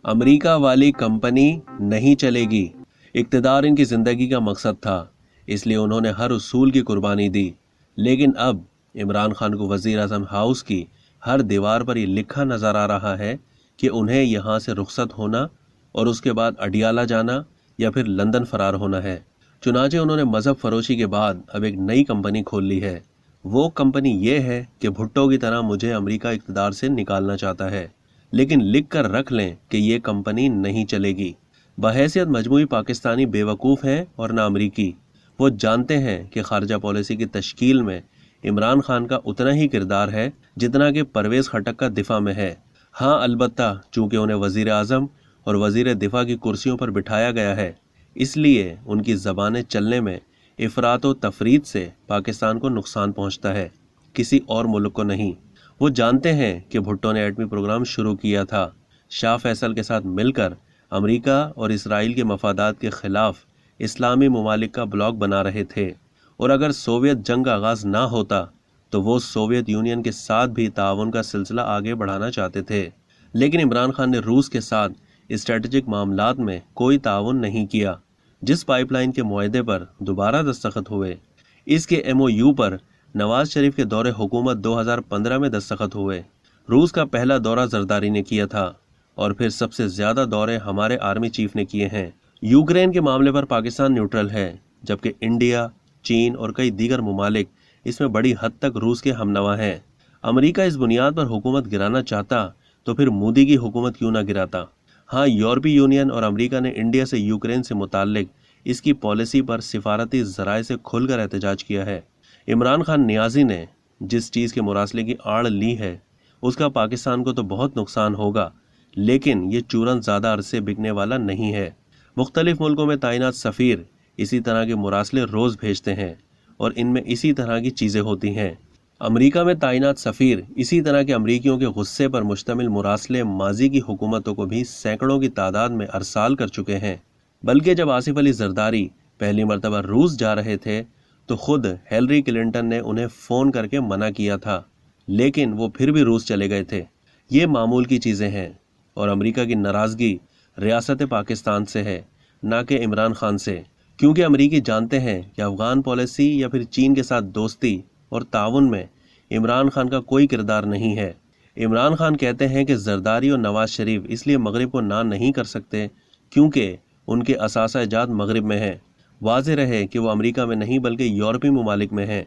امریکہ والی کمپنی نہیں چلے گی۔ اقتدار ان کی زندگی کا مقصد تھا، اس لیے انہوں نے ہر اصول کی قربانی دی۔ لیکن اب عمران خان کو وزیر اعظم ہاؤس کی ہر دیوار پر یہ لکھا نظر آ رہا ہے کہ انہیں یہاں سے رخصت ہونا اور اس کے بعد اڈیالہ جانا یا پھر لندن فرار ہونا ہے۔ چنانچہ انہوں نے مذہب فروشی کے بعد اب ایک نئی کمپنی کھول لی ہے۔ وہ کمپنی یہ ہے کہ بھٹو کی طرح مجھے امریکہ اقتدار سے نکالنا چاہتا ہے، لیکن لکھ کر رکھ لیں کہ یہ کمپنی نہیں چلے گی۔ بحیثیت مجموعی پاکستانی بے وقوف ہیں اور نہ امریکی۔ وہ جانتے ہیں کہ خارجہ پالیسی کی تشکیل میں عمران خان کا اتنا ہی کردار ہے جتنا کہ پرویز خٹک کا دفاع میں ہے۔ ہاں البتہ چونکہ انہیں وزیر اعظم اور وزیر دفاع کی کرسیوں پر بٹھایا گیا ہے، اس لیے ان کی زبانیں چلنے میں افراط و تفریط سے پاکستان کو نقصان پہنچتا ہے، کسی اور ملک کو نہیں۔ وہ جانتے ہیں کہ بھٹو نے ایٹمی پروگرام شروع کیا تھا، شاہ فیصل کے ساتھ مل کر امریکہ اور اسرائیل کے مفادات کے خلاف اسلامی ممالک کا بلاک بنا رہے تھے، اور اگر سوویت جنگ کا آغاز نہ ہوتا تو وہ سوویت یونین کے ساتھ بھی تعاون کا سلسلہ آگے بڑھانا چاہتے تھے۔ لیکن عمران خان نے روس کے ساتھ اسٹریٹجک معاملات میں کوئی تعاون نہیں کیا۔ جس پائپ لائن کے معاہدے پر دوبارہ دستخط ہوئے، اس کے ایم او یو پر نواز شریف کے دور حکومت 2015 میں دستخط ہوئے۔ روس کا پہلا دورہ زرداری نے کیا تھا، اور پھر سب سے زیادہ دورے ہمارے آرمی چیف نے کیے ہیں۔ یوکرین کے معاملے پر پاکستان نیوٹرل ہے، جبکہ انڈیا، چین اور کئی دیگر ممالک اس میں بڑی حد تک روس کے ہمنوا ہیں۔ امریکہ اس بنیاد پر حکومت گرانا چاہتا تو پھر مودی کی حکومت کیوں نہ گراتا؟ ہاں، یورپی یونین اور امریکہ نے انڈیا سے یوکرین سے متعلق اس کی پالیسی پر سفارتی ذرائع سے کھل کر احتجاج کیا ہے۔ عمران خان نیازی نے جس چیز کے مراسلے کی آڑ لی ہے، اس کا پاکستان کو تو بہت نقصان ہوگا، لیکن یہ چورن زیادہ عرصے بکنے والا نہیں ہے۔ مختلف ملکوں میں تعینات سفیر اسی طرح کے مراسلے روز بھیجتے ہیں، اور ان میں اسی طرح کی چیزیں ہوتی ہیں۔ امریکہ میں تعینات سفیر اسی طرح کے امریکیوں کے غصے پر مشتمل مراسلے ماضی کی حکومتوں کو بھی سینکڑوں کی تعداد میں ارسال کر چکے ہیں۔ بلکہ جب آصف علی زرداری پہلی مرتبہ روس جا رہے تھے تو خود ہیلری کلنٹن نے انہیں فون کر کے منع کیا تھا، لیکن وہ پھر بھی روس چلے گئے تھے۔ یہ معمول کی چیزیں ہیں، اور امریکہ کی ناراضگی ریاست پاکستان سے ہے، نہ کہ عمران خان سے، کیونکہ امریکی جانتے ہیں کہ افغان پالیسی یا پھر چین کے ساتھ دوستی اور تعاون میں عمران خان کا کوئی کردار نہیں ہے۔ عمران خان کہتے ہیں کہ زرداری اور نواز شریف اس لیے مغرب کو نہ نہیں کر سکتے کیونکہ ان کے اثاثہ جات مغرب میں ہیں۔ واضح رہے کہ وہ امریکہ میں نہیں بلکہ یورپی ممالک میں ہیں۔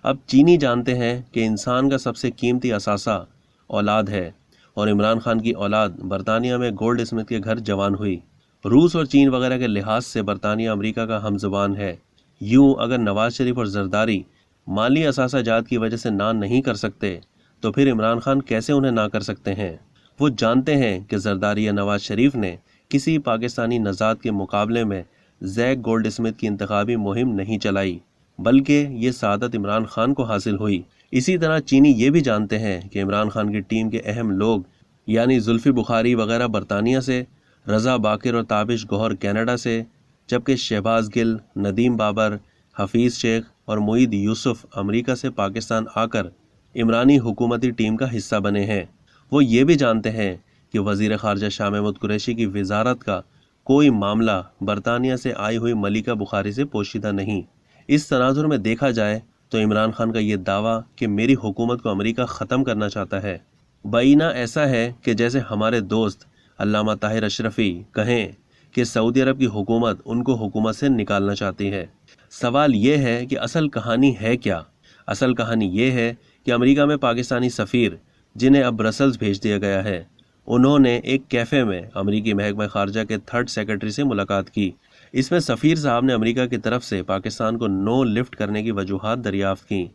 اب چینی جانتے ہیں کہ انسان کا سب سے قیمتی اثاثہ اولاد ہے، اور عمران خان کی اولاد برطانیہ میں گولڈ اسمتھ کے گھر جوان ہوئی۔ روس اور چین وغیرہ کے لحاظ سے برطانیہ امریکہ کا ہم زبان ہے۔ یوں اگر نواز شریف اور زرداری مالی اثاثہ جات کی وجہ سے نہ نہیں کر سکتے تو پھر عمران خان کیسے انہیں نہ کر سکتے ہیں؟ وہ جانتے ہیں کہ زرداری یا نواز شریف نے کسی پاکستانی نژاد کے مقابلے میں زیک گولڈ اسمتھ کی انتخابی مہم نہیں چلائی، بلکہ یہ سعادت عمران خان کو حاصل ہوئی۔ اسی طرح چینی یہ بھی جانتے ہیں کہ عمران خان کی ٹیم کے اہم لوگ یعنی زلفی بخاری وغیرہ برطانیہ سے، رضا باقر اور تابش گوہر کینیڈا سے، جبکہ شہباز گل، ندیم بابر، حفیظ شیخ اور معید یوسف امریکہ سے پاکستان آ کر عمرانی حکومتی ٹیم کا حصہ بنے ہیں۔ وہ یہ بھی جانتے ہیں کہ وزیر خارجہ شاہ محمود قریشی کی وزارت کا کوئی معاملہ برطانیہ سے آئی ہوئی ملکہ بخاری سے پوشیدہ نہیں۔ اس تناظر میں دیکھا جائے تو عمران خان کا یہ دعویٰ کہ میری حکومت کو امریکہ ختم کرنا چاہتا ہے، بعینہ ایسا ہے کہ جیسے ہمارے دوست علامہ طاہر اشرفی کہیں کہ سعودی عرب کی حکومت ان کو حکومت سے نکالنا چاہتی ہے۔ سوال یہ ہے کہ اصل کہانی ہے کیا؟ اصل کہانی یہ ہے کہ امریکہ میں پاکستانی سفیر جنہیں اب برسلز بھیج دیا گیا ہے، انہوں نے ایک کیفے میں امریکی محکمہ خارجہ کے 3rd سیکرٹری سے ملاقات کی۔ اس میں سفیر صاحب نے امریکہ کی طرف سے پاکستان کو نو لفٹ کرنے کی وجوہات دریافت کیں،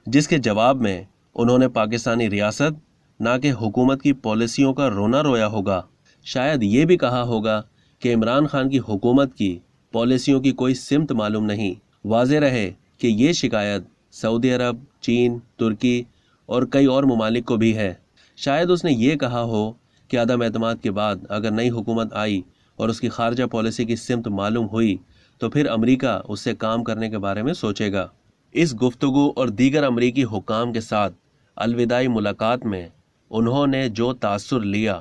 جس کے جواب میں انہوں نے پاکستانی ریاست نہ کہ حکومت کی پالیسیوں کا رونا رویا ہوگا۔ شاید یہ بھی کہا ہوگا کہ عمران خان کی حکومت کی پالیسیوں کی کوئی سمت معلوم نہیں۔ واضح رہے کہ یہ شکایت سعودی عرب، چین، ترکی اور کئی اور ممالک کو بھی ہے۔ شاید اس نے یہ کہا ہو کہ عدم اعتماد کے بعد اگر نئی حکومت آئی اور اس کی خارجہ پالیسی کی سمت معلوم ہوئی تو پھر امریکہ اس سے کام کرنے کے بارے میں سوچے گا۔ اس گفتگو اور دیگر امریکی حکام کے ساتھ الوداعی ملاقات میں انہوں نے جو تاثر لیا